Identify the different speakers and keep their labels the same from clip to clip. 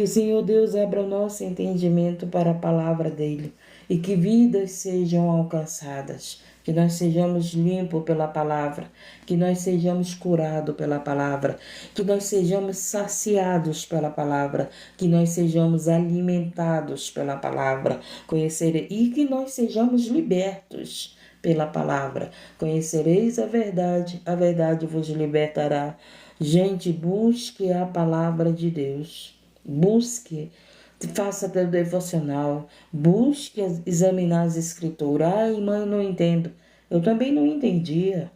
Speaker 1: Que o Senhor Deus abra o nosso entendimento para a palavra dele e que vidas sejam alcançadas, que nós sejamos limpos pela palavra, que nós sejamos curados pela palavra, que nós sejamos saciados pela palavra, que nós sejamos alimentados pela palavra, conhecer e que nós sejamos libertos pela palavra. Conhecereis a verdade vos libertará. Gente, busque a palavra de Deus. Busque, faça teu devocional, busque examinar as escrituras. Ai, mãe, eu não entendo. Eu também não entendia,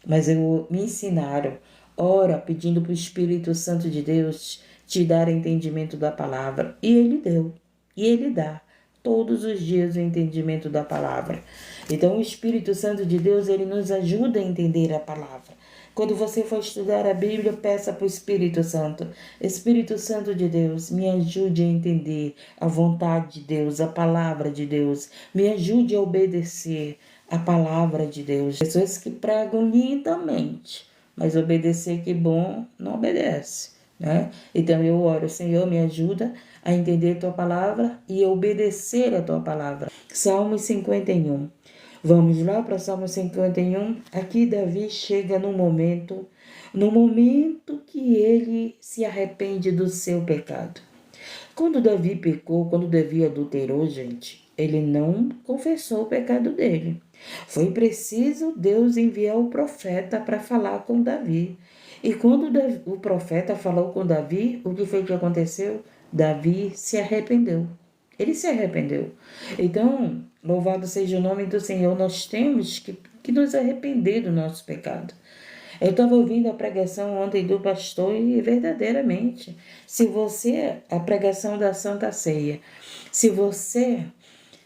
Speaker 1: mas me ensinaram. Ora, pedindo para o Espírito Santo de Deus te dar entendimento da palavra. E ele deu, e ele dá todos os dias o entendimento da palavra. Então, o Espírito Santo de Deus, ele nos ajuda a entender a palavra. Quando você for estudar a Bíblia, peça para o Espírito Santo. Espírito Santo de Deus, me ajude a entender a vontade de Deus, a palavra de Deus. Me ajude a obedecer a palavra de Deus. Pessoas que pregam lindamente, mas obedecer que bom, não obedece, né? Então eu oro, Senhor, me ajuda a entender a tua palavra e obedecer a tua palavra. Salmo 51. Vamos lá para Salmo 51. Aqui Davi chega no momento que ele se arrepende do seu pecado. Quando Davi pecou, quando Davi adulterou, gente, ele não confessou o pecado dele. Foi preciso Deus enviar o profeta para falar com Davi. E quando o profeta falou com Davi, o que foi que aconteceu? Davi se arrependeu. Ele se arrependeu. Então, louvado seja o nome do Senhor, nós temos que nos arrepender do nosso pecado. Eu estava ouvindo a pregação ontem do pastor e verdadeiramente, a pregação da Santa Ceia, se você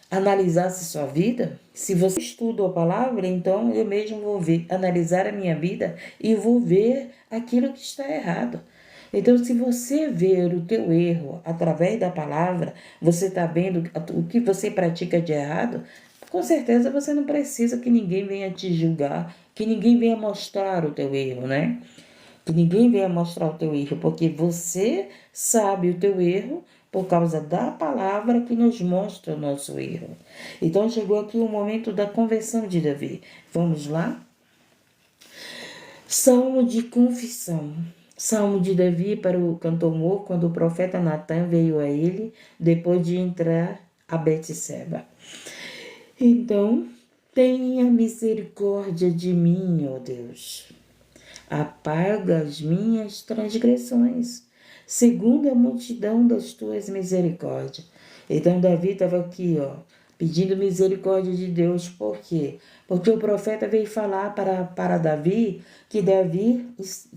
Speaker 1: analisasse sua vida, se você estuda a palavra, então eu mesmo vou analisar a minha vida e vou ver aquilo que está errado. Então, se você ver o teu erro através da palavra, você está vendo o que você pratica de errado, com certeza você não precisa que ninguém venha te julgar, que ninguém venha mostrar o teu erro, né? Que ninguém venha mostrar o teu erro, porque você sabe o teu erro por causa da palavra que nos mostra o nosso erro. Então, chegou aqui o momento da conversão de Davi. Vamos lá? Salmo de confissão. Salmo de Davi para o cantor mor, quando o profeta Natan veio a ele, depois de entrar a Betseba. Então, tenha misericórdia de mim, ó Deus. Apaga as minhas transgressões, segundo a multidão das tuas misericórdias. Então, Davi estava aqui, pedindo misericórdia de Deus. Por quê? Porque o profeta veio falar para Davi que Davi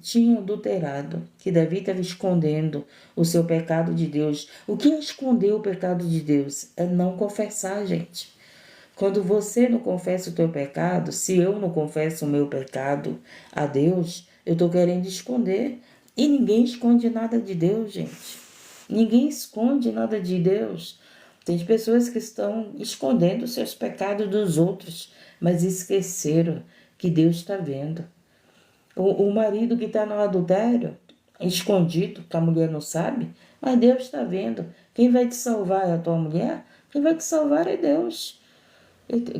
Speaker 1: tinha adulterado, que Davi estava escondendo o seu pecado de Deus. O que é esconder o pecado de Deus? É não confessar, gente. Quando você não confessa o teu pecado, se eu não confesso o meu pecado a Deus, eu estou querendo esconder. E ninguém esconde nada de Deus, gente. Ninguém esconde nada de Deus. Tem pessoas que estão escondendo os seus pecados dos outros, mas esqueceram que Deus está vendo. O marido que está no adultério, escondido, que a mulher não sabe, mas Deus está vendo. Quem vai te salvar é a tua mulher? Quem vai te salvar é Deus.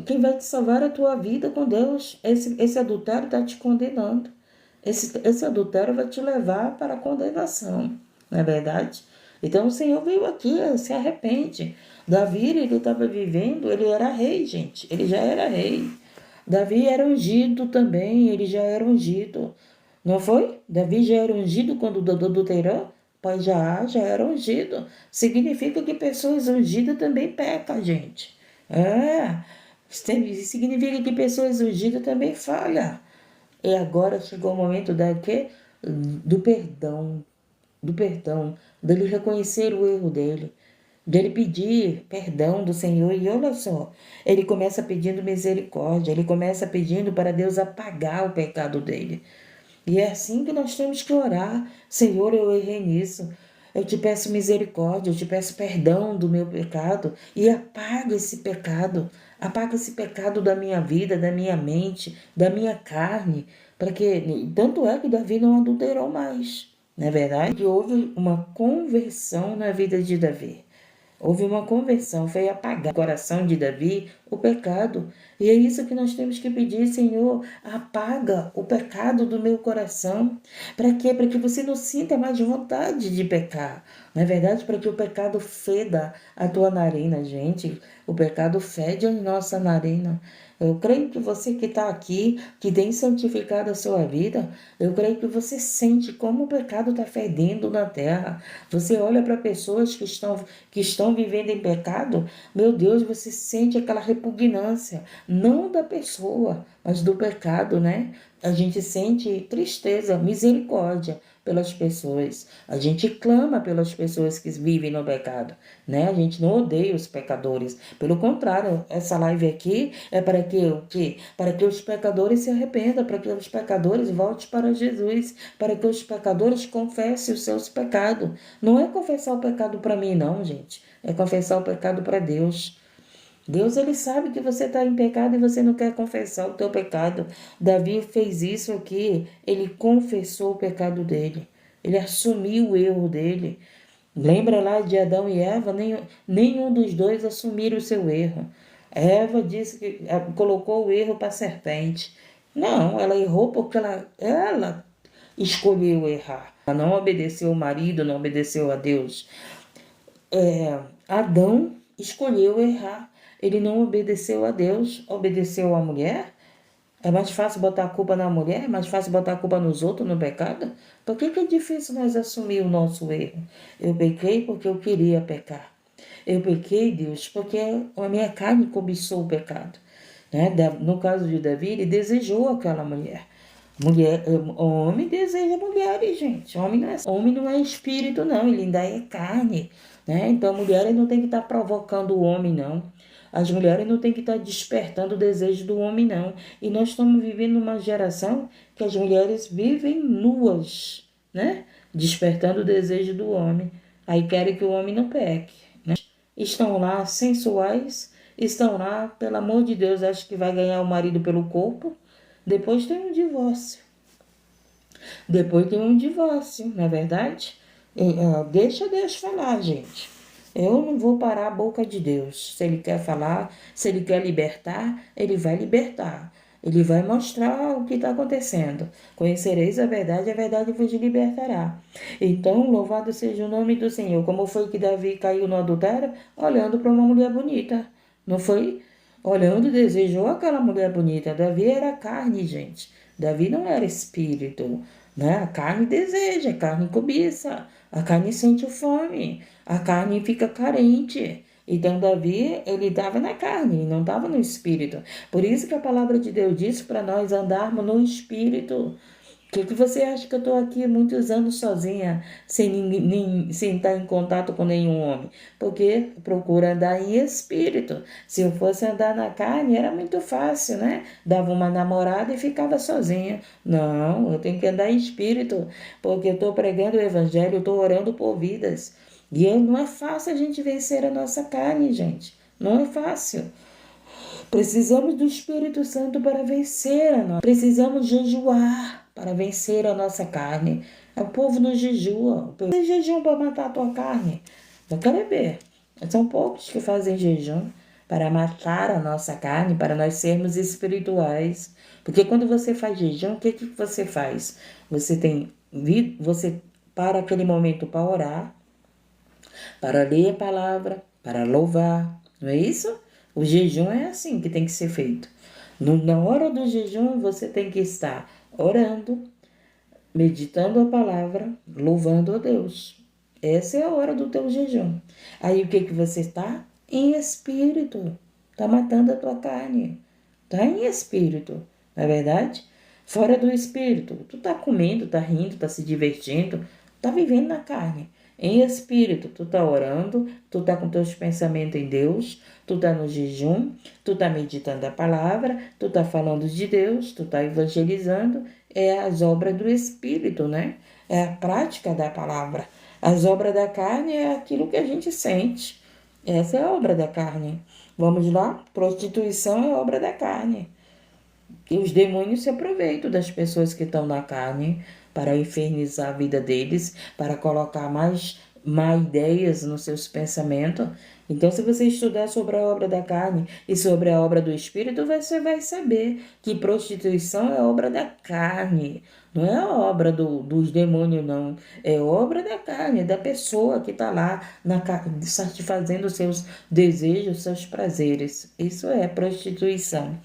Speaker 1: Quem vai te salvar é a tua vida com Deus. Esse adultério está te condenando. Esse adultério vai te levar para a condenação, não é verdade? Então o Senhor veio aqui, se arrepende. Davi, ele estava vivendo, ele era rei, gente. Ele já era rei. Davi era ungido também, ele já era ungido. Não foi? Davi já era ungido quando adulterou? Pois já era ungido. Significa que pessoas ungidas também pecam, gente. Significa que pessoas ungidas também falham. E agora chegou o momento do perdão, dele reconhecer o erro dele, dele pedir perdão do Senhor. E olha só, ele começa pedindo misericórdia, ele começa pedindo para Deus apagar o pecado dele. E é assim que nós temos que orar. Senhor, eu errei nisso. Eu te peço misericórdia, eu te peço perdão do meu pecado e apaga esse pecado. Apaga esse pecado da minha vida, da minha mente, da minha carne. Tanto é que Davi não adulterou mais. Não é verdade? Que houve uma conversão na vida de Davi. Houve uma conversão, foi apagar no coração de Davi o pecado. E é isso que nós temos que pedir, Senhor, apaga o pecado do meu coração. Para quê? Para que você não sinta mais vontade de pecar. Na verdade, para que o pecado feda a tua narina, gente. O pecado fede a nossa narina. Eu creio que você que está aqui, que tem santificado a sua vida, eu creio que você sente como o pecado está fedendo na terra. Você olha para pessoas que estão vivendo em pecado, meu Deus, você sente aquela repugnância, não da pessoa, mas do pecado, né? A gente sente tristeza, misericórdia pelas pessoas. A gente clama pelas pessoas que vivem no pecado, né? A gente não odeia os pecadores. Pelo contrário, essa live aqui é para que o quê? Para que os pecadores se arrependam, para que os pecadores voltem para Jesus, para que os pecadores confessem os seus pecados. Não é confessar o pecado para mim, não, gente. É confessar o pecado para Deus. Deus, ele sabe que você está em pecado e você não quer confessar o teu pecado. Davi fez isso aqui, ele confessou o pecado dele. Ele assumiu o erro dele. Lembra lá de Adão e Eva? Nenhum dos dois assumiram o seu erro. Eva disse que colocou o erro para a serpente. Não, ela errou porque ela escolheu errar. Ela não obedeceu o marido, não obedeceu a Deus. Adão escolheu errar. Ele não obedeceu a Deus, obedeceu à mulher. É mais fácil botar a culpa na mulher, é mais fácil botar a culpa nos outros, no pecado. Por que é difícil nós assumir o nosso erro? Eu pequei porque eu queria pecar. Eu pequei, Deus, porque a minha carne cobiçou o pecado. Né? No caso de Davi, ele desejou aquela mulher. Homem deseja mulheres, gente. Homem não é espírito, não. Ele ainda é carne. Né? Então, a mulher não tem que estar provocando o homem, não. As mulheres não tem que estar despertando o desejo do homem, não. E nós estamos vivendo uma geração que as mulheres vivem nuas, né? Despertando o desejo do homem. Aí querem que o homem não peque, né? Estão lá sensuais, estão lá, pelo amor de Deus, acham que vai ganhar o marido pelo corpo. Depois tem um divórcio. Não é verdade? Deixa Deus falar, gente. Eu não vou parar a boca de Deus. Se Ele quer falar, se Ele quer libertar, Ele vai libertar. Ele vai mostrar o que está acontecendo. Conhecereis a verdade vos libertará. Então, louvado seja o nome do Senhor. Como foi que Davi caiu no adultério? Olhando para uma mulher bonita. Não foi? Olhando, desejou aquela mulher bonita. Davi era carne, gente. Davi não era espírito. Né? A carne deseja, a carne cobiça, a carne sente fome, a carne fica carente. Então, Davi, ele estava na carne, não estava no espírito. Por isso que a palavra de Deus diz para nós andarmos no espírito. Por que você acha que eu estou aqui muitos anos sozinha, sem estar em contato com nenhum homem? Porque procuro andar em espírito. Se eu fosse andar na carne, era muito fácil, né? Dava uma namorada e ficava sozinha. Não, eu tenho que andar em espírito, porque eu estou pregando o evangelho, eu estou orando por vidas. E não é fácil a gente vencer a nossa carne, gente. Não é fácil. Precisamos do Espírito Santo para vencer a nossa. Precisamos jejuar para vencer a nossa carne. O povo não jejua. Você jejum para matar a tua carne. Eu quero ver. São poucos que fazem jejum para matar a nossa carne, para nós sermos espirituais. Porque quando você faz jejum, o que você faz? Você para aquele momento para orar, para ler a palavra, para louvar. Não é isso? O jejum é assim que tem que ser feito. Na hora do jejum, você tem que estar orando, meditando a palavra, louvando a Deus. Essa é a hora do teu jejum. Aí o que você está? Em espírito. Está matando a tua carne. Está em espírito, não é verdade? Fora do espírito. Tu está comendo, está rindo, está se divertindo, está vivendo na carne. Em espírito, tu tá orando, tu tá com teus pensamentos em Deus, tu tá no jejum, tu tá meditando a palavra, tu tá falando de Deus, tu tá evangelizando. É as obras do Espírito, né? É a prática da palavra. As obras da carne é aquilo que a gente sente. Essa é a obra da carne. Vamos lá? Prostituição é obra da carne. E os demônios se aproveitam das pessoas que estão na carne. para infernizar a vida deles, para colocar mais má ideias nos seus pensamentos. Então, se você estudar sobre a obra da carne e sobre a obra do espírito, você vai saber que prostituição é obra da carne, não é a obra dos demônios, não. É obra da carne, da pessoa que está lá satisfazendo os seus desejos, seus prazeres. Isso é prostituição.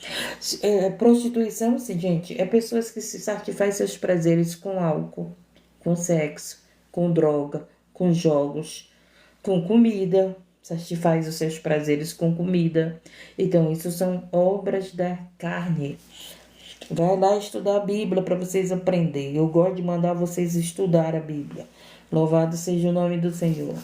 Speaker 1: Prostituição, sim, gente, é pessoas que se satisfazem seus prazeres com álcool, com sexo, com droga, com jogos, com comida, satisfaz os seus prazeres com comida. Então, isso são obras da carne. Vai lá estudar a Bíblia para vocês aprenderem. Eu gosto de mandar vocês estudar a Bíblia. Louvado seja o nome do Senhor.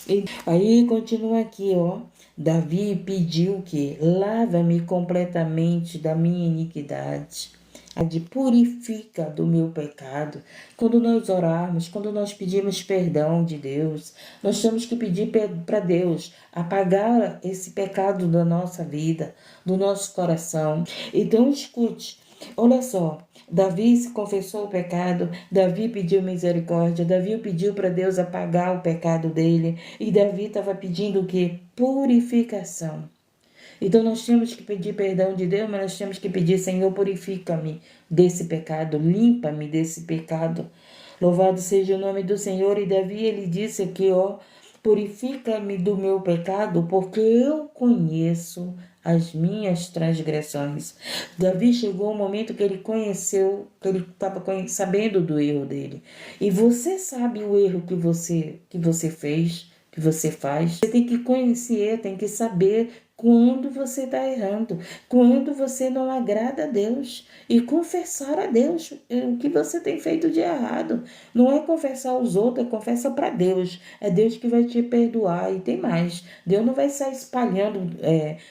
Speaker 1: E aí continua aqui, ó. Davi pediu que lava-me completamente da minha iniquidade. Purifica do meu pecado. Quando nós orarmos, quando nós pedimos perdão de Deus, nós temos que pedir para Deus apagar esse pecado da nossa vida, do nosso coração. Então escute, olha só, Davi se confessou o pecado, Davi pediu misericórdia, Davi pediu para Deus apagar o pecado dele, e Davi estava pedindo o quê? Purificação. Então nós temos que pedir perdão de Deus, mas nós temos que pedir, Senhor, purifica-me desse pecado, limpa-me desse pecado. Louvado seja o nome do Senhor. E Davi, ele disse aqui, ó, purifica-me do meu pecado, porque eu conheço as minhas transgressões. Davi chegou um momento que ele conheceu, que ele estava sabendo do erro dele. E você sabe o erro que você fez, que você faz. Você tem que conhecer, tem que saber quando você está errando, quando você não agrada a Deus, e confessar a Deus o que você tem feito de errado. Não é confessar aos outros, é confessar para Deus. É Deus que vai te perdoar. E tem mais, Deus não vai sair espalhando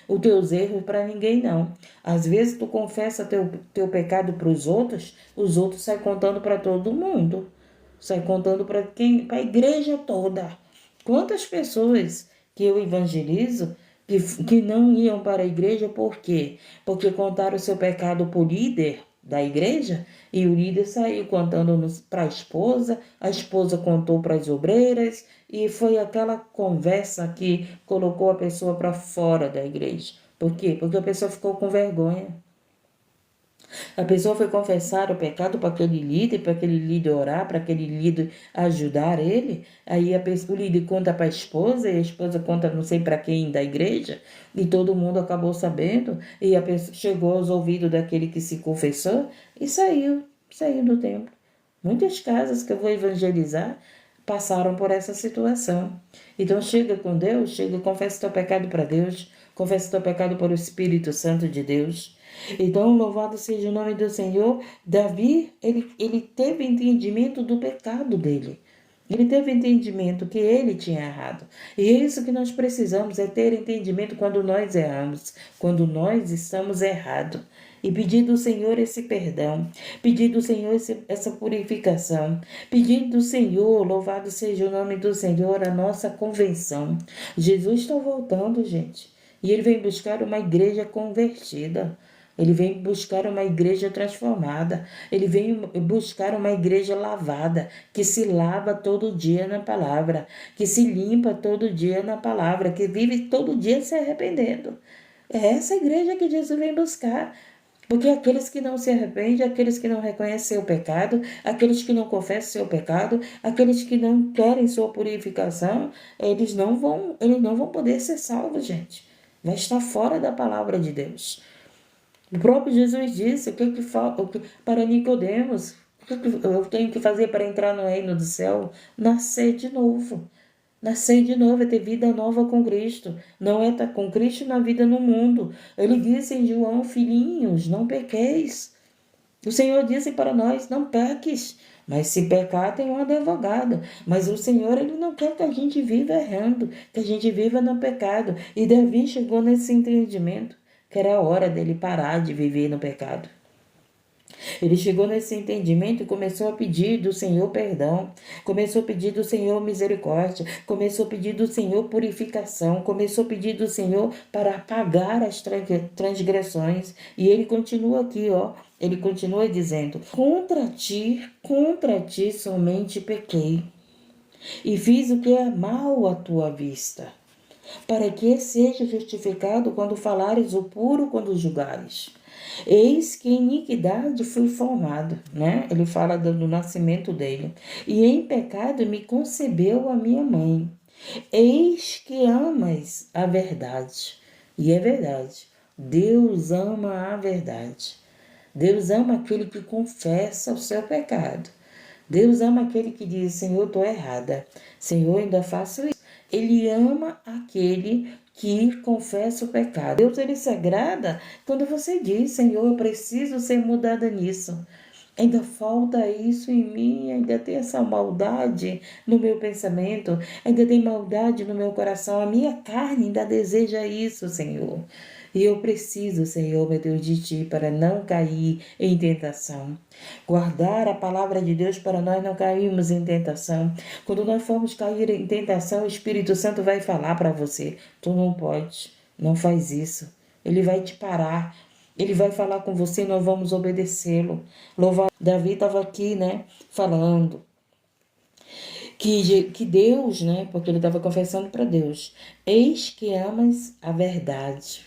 Speaker 1: os teus erros para ninguém, não. Às vezes tu confessa teu pecado para os outros saem contando para todo mundo, saem contando para a igreja toda. Quantas pessoas que eu evangelizo que não iam para a igreja, por quê? Porque contaram o seu pecado para o líder da igreja, e o líder saiu contando para a esposa contou para as obreiras, e foi aquela conversa que colocou a pessoa para fora da igreja. Por quê? Porque a pessoa ficou com vergonha. A pessoa foi confessar o pecado para aquele líder orar, para aquele líder ajudar ele. Aí o líder conta para a esposa, e a esposa conta não sei para quem da igreja, e todo mundo acabou sabendo, e a pessoa chegou aos ouvidos daquele que se confessou e saiu do templo. Muitas casas que eu vou evangelizar passaram por essa situação. Então chega com Deus, confessa teu pecado para Deus, confessa teu pecado para o Espírito Santo de Deus. Então, louvado seja o nome do Senhor. Davi, ele teve entendimento do pecado dele. Ele teve entendimento que ele tinha errado. E é isso que nós precisamos, é ter entendimento quando nós erramos, quando nós estamos errados. E pedir do Senhor esse perdão, pedir do Senhor essa purificação, pedir do Senhor, louvado seja o nome do Senhor, a nossa convenção. Jesus está voltando, gente. E ele vem buscar uma igreja convertida. Ele vem buscar uma igreja transformada. Ele vem buscar uma igreja lavada, que se lava todo dia na palavra, que se limpa todo dia na palavra, que vive todo dia se arrependendo. É essa igreja que Jesus vem buscar. Porque aqueles que não se arrependem, aqueles que não reconhecem seu pecado, aqueles que não confessam seu pecado, aqueles que não querem sua purificação, eles não vão poder ser salvos, gente. Vai estar fora da palavra de Deus. O próprio Jesus disse, o que falta para Nicodemos, o que eu tenho que fazer para entrar no reino do céu? Nascer de novo. Nascer de novo é ter vida nova com Cristo. Não é estar com Cristo na vida no mundo. Ele disse em João, filhinhos, não pequeis. O Senhor disse para nós, não peques. Mas se pecar, tem um advogado. Mas o Senhor, ele não quer que a gente viva errando, que a gente viva no pecado. E Davi chegou nesse entendimento, que era a hora dele parar de viver no pecado. Ele chegou nesse entendimento e começou a pedir do Senhor perdão, começou a pedir do Senhor misericórdia, começou a pedir do Senhor purificação, começou a pedir do Senhor para apagar as transgressões. E ele continua aqui, ó, Ele continua dizendo: contra ti somente pequei, e fiz o que é mal à tua vista, para que seja justificado quando falares o puro, quando julgares. Eis que em iniquidade fui formado, né? Ele fala do nascimento dele. E em pecado me concebeu a minha mãe. Eis que amas a verdade. E é verdade. Deus ama a verdade. Deus ama aquele que confessa o seu pecado. Deus ama aquele que diz: Senhor, estou errada. Senhor, ainda faço isso. Ele ama aquele que confessa o pecado. Deus, ele se agrada quando você diz: Senhor, eu preciso ser mudada nisso. Ainda falta isso em mim, ainda tem essa maldade no meu pensamento, ainda tem maldade no meu coração. A minha carne ainda deseja isso, Senhor. E eu preciso, Senhor, meu Deus, de Ti para não cair em tentação. Guardar a palavra de Deus para nós não cairmos em tentação. Quando nós formos cair em tentação, o Espírito Santo vai falar para você: tu não pode, não faz isso. Ele vai te parar. Ele vai falar com você e nós vamos obedecê-lo. Davi estava aqui, né, falando que Deus, né, porque ele estava confessando para Deus: eis que amas a verdade.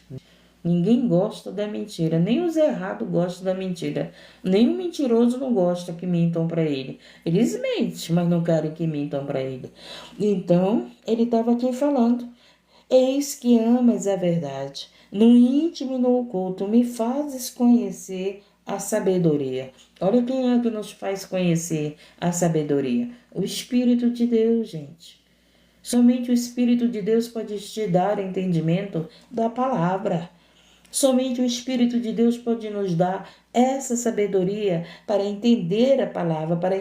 Speaker 1: Ninguém gosta da mentira, nem os errados gostam da mentira. Nem o mentiroso não gosta que mintam para ele. Eles mentem, mas não querem que mintam para ele. Então, ele estava aqui falando: eis que amas a verdade. No íntimo e no oculto, me fazes conhecer a sabedoria. Olha quem é que nos faz conhecer a sabedoria: o Espírito de Deus, gente. Somente o Espírito de Deus pode te dar entendimento da palavra. Somente o Espírito de Deus pode nos dar essa sabedoria para entender a palavra, para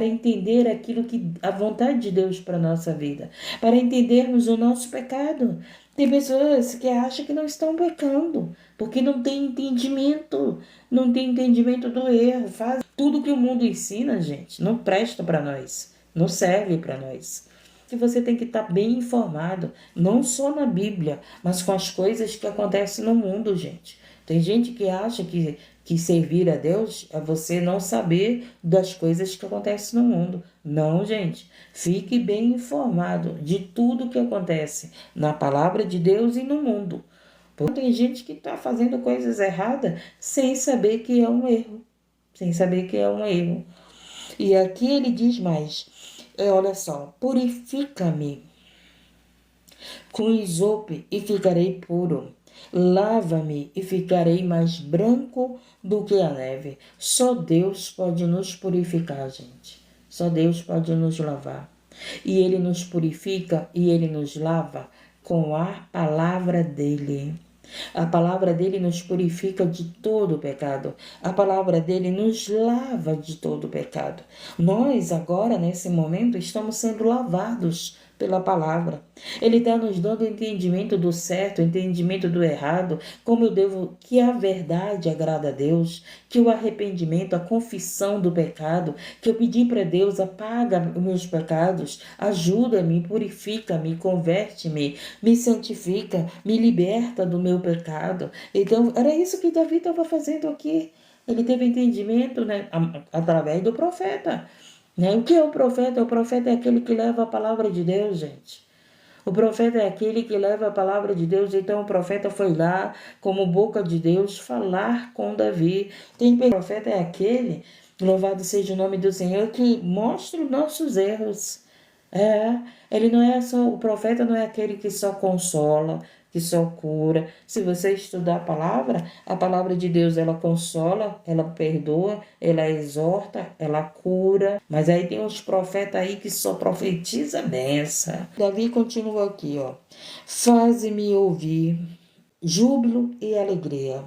Speaker 1: entender aquilo que a vontade de Deus para a nossa vida, para entendermos o nosso pecado. Tem pessoas que acham que não estão pecando, porque não tem entendimento do erro. Faz tudo que o mundo ensina, gente, não presta para nós, não serve para nós. Que você tem que estar bem informado, não só na Bíblia, mas com as coisas que acontecem no mundo, gente. Tem gente que acha que servir a Deus é você não saber das coisas que acontecem no mundo. Não, gente. Fique bem informado de tudo que acontece na palavra de Deus e no mundo. Porque tem gente que está fazendo coisas erradas sem saber que é um erro. Sem saber que é um erro. E aqui ele diz mais: olha só, purifica-me com isope e ficarei puro. Lava-me e ficarei mais branco do que a neve. Só Deus pode nos purificar, gente. Só Deus pode nos lavar. E Ele nos purifica e Ele nos lava com a palavra dEle. A palavra dele nos purifica de todo o pecado. A palavra dele nos lava de todo o pecado. Nós agora, nesse momento, estamos sendo lavados pela palavra. Ele está nos dando entendimento do certo, entendimento do errado, como eu devo, que a verdade agrada a Deus, que o arrependimento, a confissão do pecado, que eu pedi para Deus: apaga os meus pecados, ajuda-me, purifica-me, converte-me, me santifica, me liberta do meu pecado. Então, era isso que Davi estava fazendo aqui. Ele teve entendimento, né, através do profeta. Né? O que é o profeta? O profeta é aquele que leva a palavra de Deus, gente. O profeta é aquele que leva a palavra de Deus. Então o profeta foi lá, como boca de Deus, falar com Davi. O profeta é aquele, louvado seja o nome do Senhor, que mostra os nossos erros. Ele não é só, o profeta não é aquele que só consola, que só cura. Se você estudar a palavra de Deus, ela consola, ela perdoa, ela exorta, ela cura. Mas aí tem uns profetas aí que só profetiza benção. Davi continua aqui, ó. Faze-me ouvir júbilo e alegria,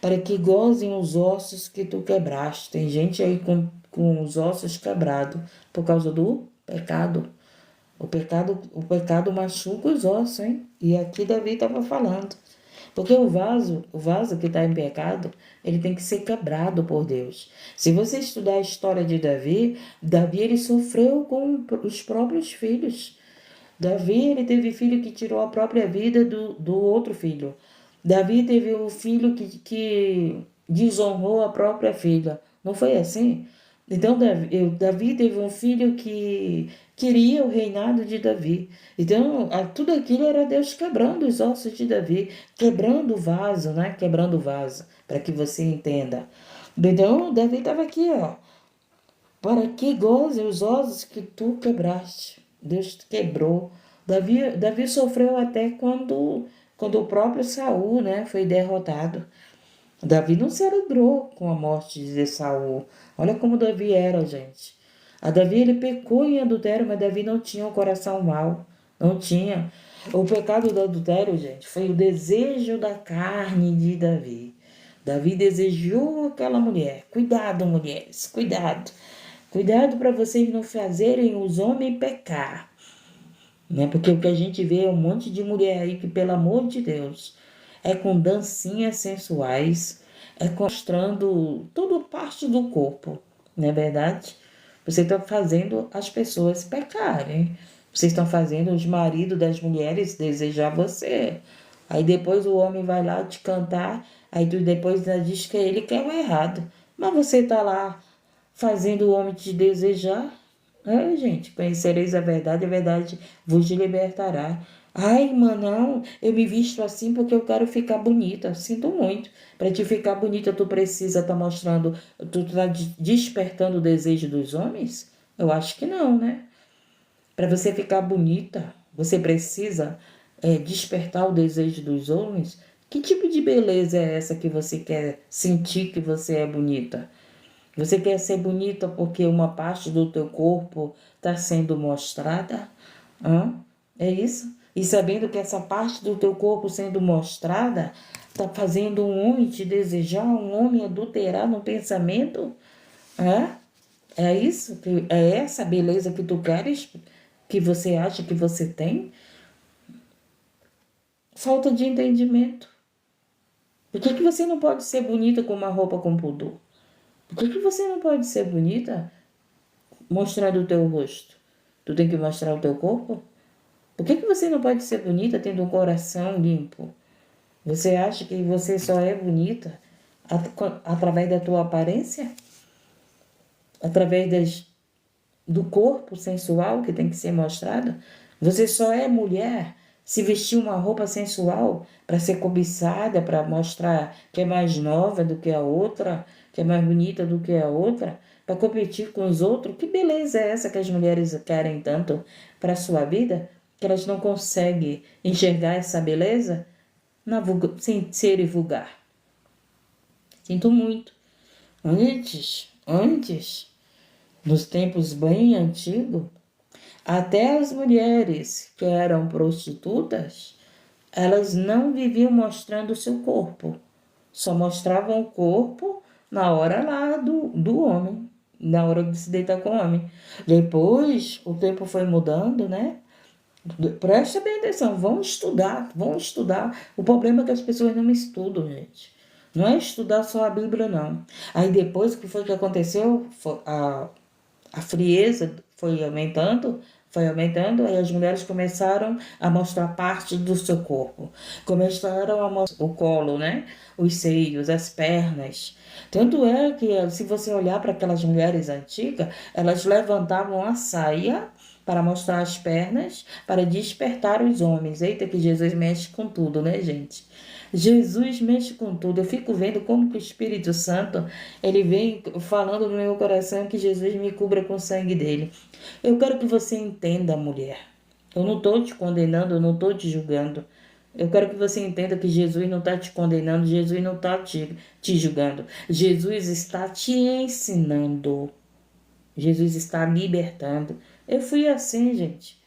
Speaker 1: para que gozem os ossos que tu quebraste. Tem gente aí com os ossos quebrados por causa do pecado. O pecado machuca os ossos, hein? E aqui Davi estava falando. Porque o vaso que está em pecado, ele tem que ser quebrado por Deus. Se você estudar a história de Davi ele sofreu com os próprios filhos. Davi, ele teve filho que tirou a própria vida do outro filho. Davi teve um filho que desonrou a própria filha. Não foi assim? Então, Davi teve um filho que queria o reinado de Davi. Então, tudo aquilo era Deus quebrando os ossos de Davi, quebrando o vaso, né? Quebrando o vaso, para que você entenda. Então, Davi estava aqui, ó. Para que goze os ossos que tu quebraste. Deus te quebrou. Davi sofreu até quando o próprio Saul, né, foi derrotado. Davi não se alegrou com a morte de Saul. Olha como Davi era, gente. A Davi, ele pecou em adultério, mas Davi não tinha um coração mau. Não tinha. O pecado do adultério, gente, foi o desejo da carne de Davi. Davi desejou aquela mulher. Cuidado, mulheres, cuidado. Cuidado para vocês não fazerem os homens pecar. Né? Porque o que a gente vê é um monte de mulher aí que, pelo amor de Deus, é com dancinhas sensuais, é mostrando toda parte do corpo, não é verdade? Você está fazendo as pessoas pecarem. Vocês estão fazendo os maridos das mulheres desejar você. Aí depois o homem vai lá te cantar, aí tu depois diz que ele quer o errado. Mas você está lá fazendo o homem te desejar. É, gente, conhecereis a verdade vos libertará. Ai, irmã, não, eu me visto assim porque eu quero ficar bonita. Sinto muito. Para te ficar bonita, tu precisa estar mostrando, tu tá despertando o desejo dos homens? Eu acho que não, né? Para você ficar bonita, você precisa despertar o desejo dos homens? Que tipo de beleza é essa que você quer sentir que você é bonita? Você quer ser bonita porque uma parte do teu corpo está sendo mostrada? Hã? É isso? E sabendo que essa parte do teu corpo sendo mostrada está fazendo um homem te desejar, um homem adulterar no pensamento? Hã? É isso? É essa beleza que tu queres? Que você acha que você tem? Falta de entendimento. Por que você não pode ser bonita com uma roupa com pudor? Por que você não pode ser bonita mostrando o teu rosto? Tu tem que mostrar o teu corpo? Por que você não pode ser bonita tendo um coração limpo? Você acha que você só é bonita através da tua aparência? Através do corpo sensual que tem que ser mostrado? Você só é mulher se vestir uma roupa sensual para ser cobiçada, para mostrar que é mais nova do que a outra, que é mais bonita do que a outra, para competir com os outros? Que beleza é essa que as mulheres querem tanto para a sua vida, que elas não conseguem enxergar essa beleza sem ser vulgar? Sinto muito. Antes, nos tempos bem antigos, até as mulheres que eram prostitutas, elas não viviam mostrando o seu corpo. Só mostravam o corpo na hora lá do homem, na hora de se deitar com o homem. Depois, o tempo foi mudando, né? Presta bem atenção, vão estudar, vão estudar. O problema é que as pessoas não estudam, gente. Não é estudar só a Bíblia, não. Aí depois, o que foi que aconteceu? A frieza foi aumentando, aí as mulheres começaram a mostrar parte do seu corpo. Começaram a mostrar o colo, né? Os seios, as pernas. Tanto é que, se você olhar para aquelas mulheres antigas, elas levantavam a saia para mostrar as pernas, para despertar os homens. Eita, que Jesus mexe com tudo, né, gente? Jesus mexe com tudo. Eu fico vendo como que o Espírito Santo, ele vem falando no meu coração que Jesus me cubra com o sangue dele. Eu quero que você entenda, mulher. Eu não estou te condenando, eu não estou te julgando. Eu quero que você entenda que Jesus não está te condenando, Jesus não está te julgando. Jesus está te ensinando. Jesus está libertando. Eu fui assim, gente.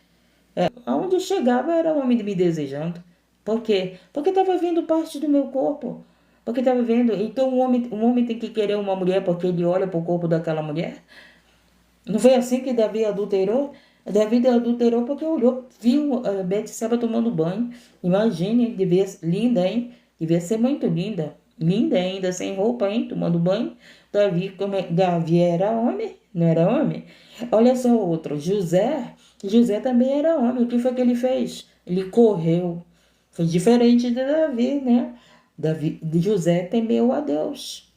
Speaker 1: Aonde eu chegava era o homem me desejando. Por quê? Porque estava vendo parte do meu corpo. Porque estava vendo. Então um homem tem que querer uma mulher porque ele olha para o corpo daquela mulher. Não foi assim que Davi adulterou? Davi adulterou porque olhou, viu a Betseba tomando banho. Imagine, devia ser linda, hein? Devia ser muito linda. Linda ainda, sem roupa, hein? Tomando banho. Davi era homem, não era homem? Olha só o outro, José. José também era homem. O que foi que ele fez? Ele correu. Foi diferente de Davi, né? José temeu a Deus.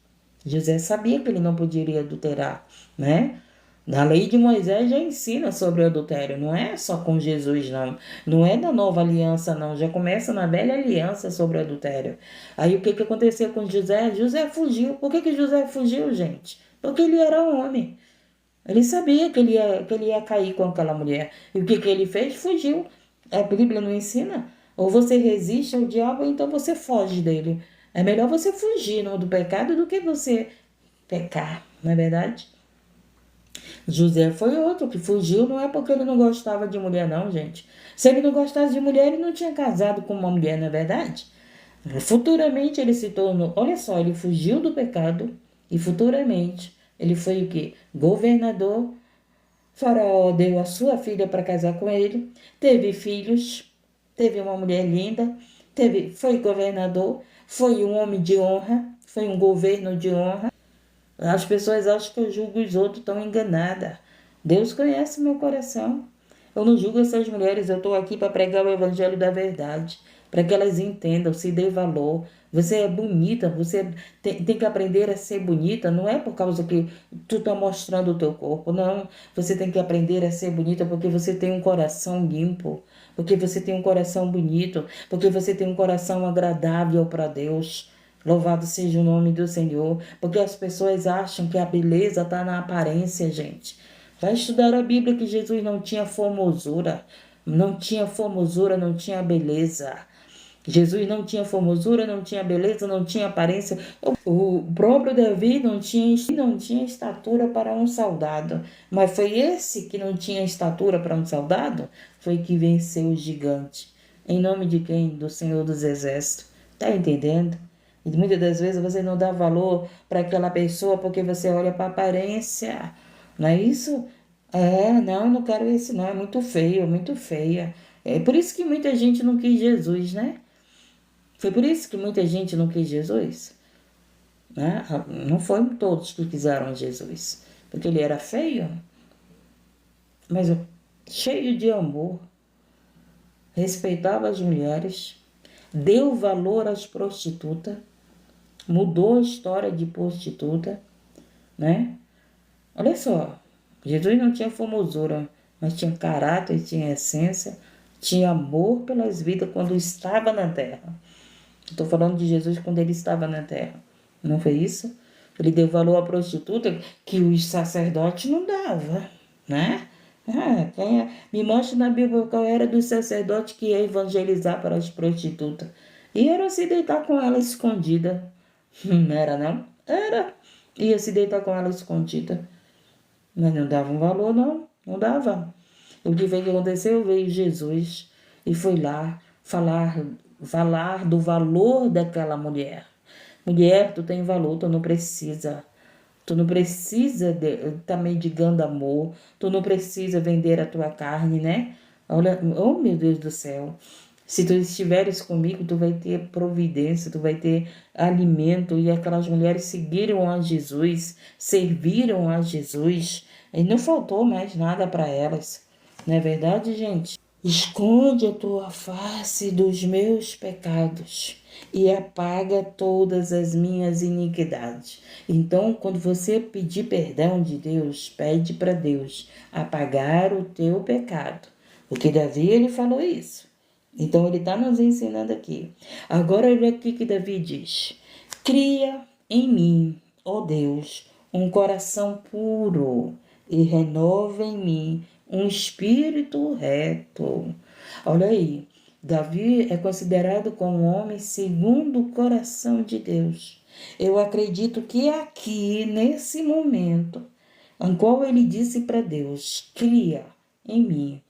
Speaker 1: José sabia que ele não poderia adulterar, né? Na lei de Moisés já ensina sobre o adultério, não é só com Jesus, não. Não é da nova aliança, não. Já começa na velha aliança sobre o adultério. Aí o que que aconteceu com José? José fugiu. Por que que José fugiu, gente? Porque ele era homem. Ele sabia que ele ia cair com aquela mulher. E o que que ele fez? Fugiu. A Bíblia não ensina? Ou você resiste ao diabo, ou então você foge dele. É melhor você fugir do pecado do que você pecar, não é verdade? José foi outro que fugiu, não é porque ele não gostava de mulher, não, gente. Se ele não gostasse de mulher, ele não tinha casado com uma mulher, não é verdade? Futuramente ele se tornou, olha só, ele fugiu do pecado e futuramente ele foi o quê? Governador. Faraó deu a sua filha para casar com ele, teve filhos, teve uma mulher linda, foi governador, foi um homem de honra, foi um governo de honra. As pessoas acham que eu julgo os outros, estão enganadas. Deus conhece meu coração. Eu não julgo essas mulheres, eu estou aqui para pregar o evangelho da verdade, para que elas entendam, se dê valor. Você é bonita, você tem que aprender a ser bonita, não é por causa que tu está mostrando o teu corpo, não. Você tem que aprender a ser bonita porque você tem um coração limpo, porque você tem um coração bonito, porque você tem um coração agradável para Deus. Louvado seja o nome do Senhor, porque as pessoas acham que a beleza está na aparência, gente. Vai estudar a Bíblia que Jesus não tinha formosura, não tinha beleza. Jesus não tinha formosura, não tinha beleza, não tinha aparência. O próprio Davi não tinha estatura para um soldado, mas foi esse que não tinha estatura para um soldado, foi que venceu o gigante. Em nome de quem? Do Senhor dos Exércitos. Tá entendendo? E muitas das vezes você não dá valor para aquela pessoa porque você olha para a aparência. Não é isso? Não quero esse não, é muito feio, é muito feia. É por isso que muita gente não quis Jesus, né? Foi por isso que muita gente não quis Jesus, né? Não foram todos que quiseram Jesus, porque ele era feio, mas cheio de amor, respeitava as mulheres, deu valor às prostitutas, mudou a história de prostituta, né? Olha só, Jesus não tinha formosura, mas tinha caráter, tinha essência, tinha amor pelas vidas quando estava na terra. Estou falando de Jesus quando ele estava na terra. Não foi isso? Ele deu valor à prostituta que os sacerdotes não davam, né? Me mostra na Bíblia qual era dos sacerdotes que ia evangelizar para as prostitutas. E era se deitar com ela escondida. Não era, não? Era. Ia se deitar com ela escondida. Mas não dava um valor, não. Não dava. O que foi que aconteceu? Veio Jesus e foi lá falar do valor daquela mulher. Mulher, tu tem valor, tu não precisa. Tu não precisa tá mendigando amor. Tu não precisa vender a tua carne, né? Olha, oh meu Deus do céu. Se tu estiveres comigo, tu vai ter providência, tu vai ter alimento. E aquelas mulheres seguiram a Jesus, serviram a Jesus. E não faltou mais nada para elas. Não é verdade, gente? Esconde a tua face dos meus pecados e apaga todas as minhas iniquidades. Então, quando você pedir perdão de Deus, pede para Deus apagar o teu pecado. Porque Davi, ele falou isso. Então, ele está nos ensinando aqui. Agora, olha aqui que Davi diz. Cria em mim, ó Deus, um coração puro e renova em mim um espírito reto. Olha aí, Davi é considerado como um homem segundo o coração de Deus. Eu acredito que aqui, nesse momento, em qual ele disse para Deus, cria em mim,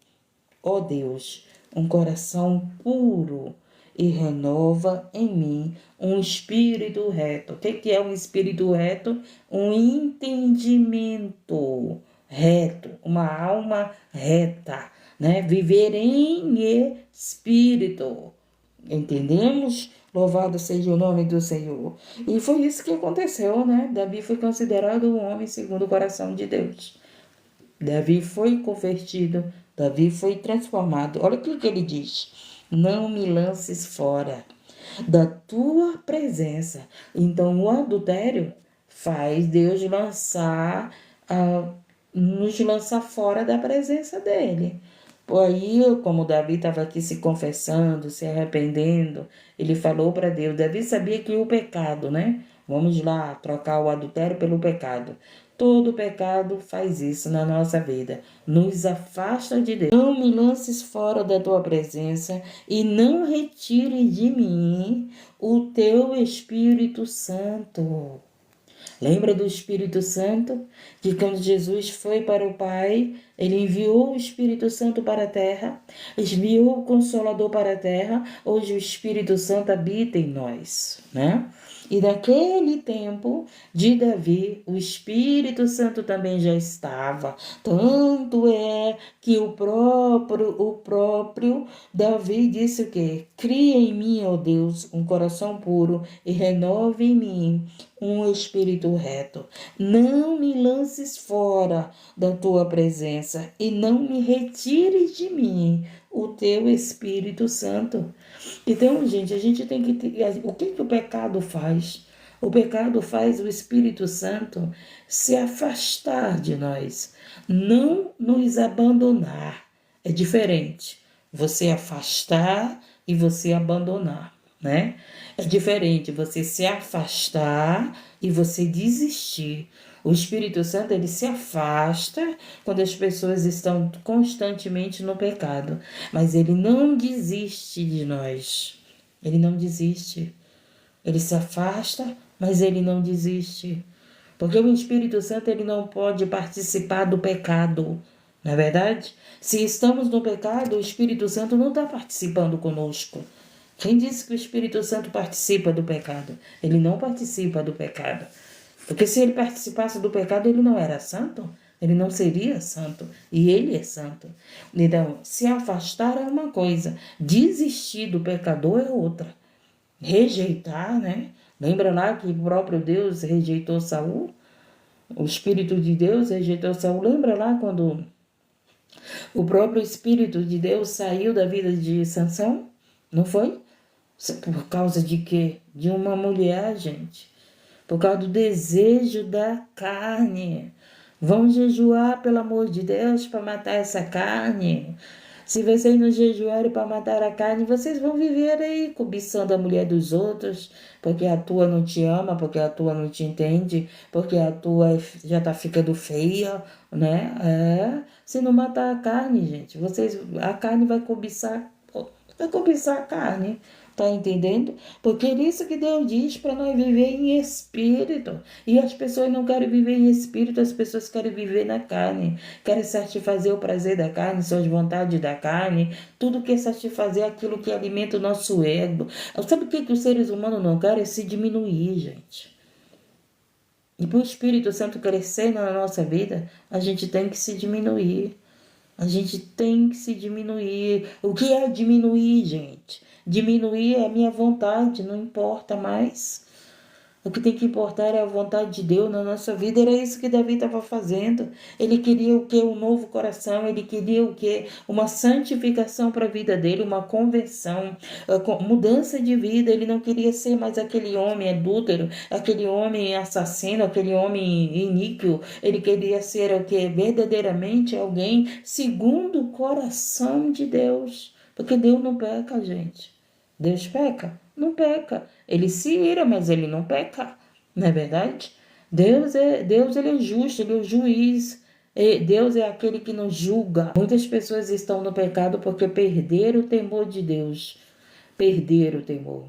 Speaker 1: ó Deus, um coração puro e renova em mim um espírito reto. O que é um espírito reto? Um entendimento reto, uma alma reta, né? Viver em espírito. Entendemos? Louvado seja o nome do Senhor. E foi isso que aconteceu, né? Davi foi considerado um homem segundo o coração de Deus. Davi foi convertido, Davi foi transformado. Olha o que ele diz. Não me lances fora da tua presença. Então, o adultério faz Deus nos lançar fora da presença dele. Por aí, como Davi estava aqui se confessando, se arrependendo, ele falou para Deus. Davi sabia que o pecado, né? Vamos lá, trocar o adultério pelo pecado. Todo pecado faz isso na nossa vida. Nos afasta de Deus. Não me lances fora da tua presença e não retire de mim o teu Espírito Santo. Lembra do Espírito Santo? Que quando Jesus foi para o Pai, ele enviou o Espírito Santo para a terra, enviou o Consolador para a terra, hoje o Espírito Santo habita em nós, né? E naquele tempo de Davi, o Espírito Santo também já estava. Tanto é que o próprio Davi disse o quê? Cria em mim, ó Deus, um coração puro e renove em mim um espírito reto. Não me lances fora da tua presença e não me retires de mim o teu Espírito Santo. Então, gente, a gente tem que... O que o pecado faz? O pecado faz o Espírito Santo se afastar de nós, não nos abandonar. É diferente você afastar e você abandonar, né? É diferente você se afastar e você desistir. O Espírito Santo, ele se afasta quando as pessoas estão constantemente no pecado, mas ele não desiste de nós. Ele não desiste. Ele se afasta, mas ele não desiste. Porque o Espírito Santo, ele não pode participar do pecado. Não é verdade? Se estamos no pecado, o Espírito Santo não está participando conosco. Quem disse que o Espírito Santo participa do pecado? Ele não participa do pecado. Porque se ele participasse do pecado, ele não era santo. Ele não seria santo. E ele é santo. Então, se afastar é uma coisa. Desistir do pecador é outra. Rejeitar, né? Lembra lá que o próprio Deus rejeitou Saul? O Espírito de Deus rejeitou Saul. Lembra lá quando o próprio Espírito de Deus saiu da vida de Sansão? Não foi? Por causa de quê? De uma mulher, gente. Por causa do desejo da carne. Vamos jejuar, pelo amor de Deus, para matar essa carne. Se vocês não jejuarem para matar a carne, vocês vão viver aí cobiçando a mulher dos outros, porque a tua não te ama, porque a tua não te entende, porque a tua já tá ficando feia, né? Se não matar a carne, gente, a carne vai cobiçar a carne. Tá entendendo? Porque é isso que Deus diz para nós viver em espírito. E as pessoas não querem viver em espírito, as pessoas querem viver na carne. Querem satisfazer o prazer da carne, suas vontades da carne. Tudo que é satisfazer aquilo que alimenta o nosso ego. Sabe o que os seres humanos não querem? É se diminuir, gente. E para o Espírito Santo crescer na nossa vida, a gente tem que se diminuir. A gente tem que se diminuir. O que é diminuir, gente? Diminuir é a minha vontade, não importa mais. O que tem que importar é a vontade de Deus na nossa vida. Era isso que Davi estava fazendo. Ele queria o quê? Um novo coração. Ele queria o quê? Uma santificação para a vida dele, uma conversão, mudança de vida. Ele não queria ser mais aquele homem adúltero, aquele homem assassino, aquele homem iníquo. Ele queria ser o quê? Verdadeiramente alguém segundo o coração de Deus. Porque Deus não peca, gente. Deus peca? Não peca. Ele se ira, mas ele não peca. Não é verdade? Deus ele é justo, ele é o juiz. Deus é aquele que nos julga. Muitas pessoas estão no pecado porque perderam o temor de Deus. Perderam o temor.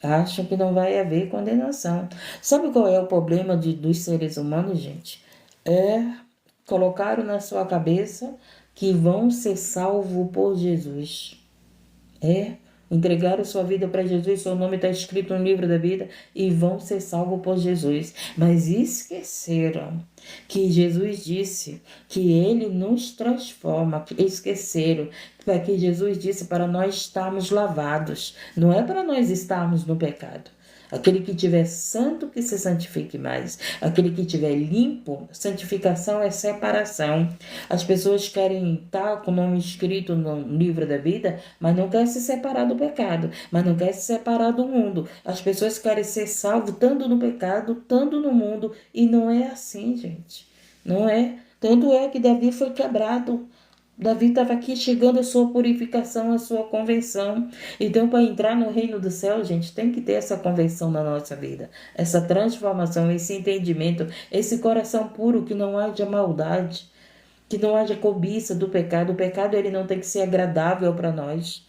Speaker 1: Acham que não vai haver condenação. Sabe qual é o problema dos seres humanos, gente? Colocaram na sua cabeça que vão ser salvos por Jesus. Entregaram sua vida para Jesus, seu nome está escrito no livro da vida e vão ser salvos por Jesus. Mas esqueceram que Jesus disse que ele nos transforma. Esqueceram que Jesus disse para nós estarmos lavados. Não é para nós estarmos no pecado. Aquele que tiver santo, que se santifique mais. Aquele que tiver limpo, santificação é separação. As pessoas querem estar com o nome escrito no livro da vida, mas não querem se separar do pecado, mas não querem se separar do mundo. As pessoas querem ser salvos tanto no pecado, tanto no mundo, e não é assim, gente. Não é. Tanto é que Davi foi quebrado. Davi estava aqui chegando à sua purificação, à sua convenção. Então, para entrar no reino do céu, gente, tem que ter essa convenção na nossa vida. Essa transformação, esse entendimento, esse coração puro, que não haja maldade, que não haja cobiça do pecado. O pecado, ele não tem que ser agradável para nós.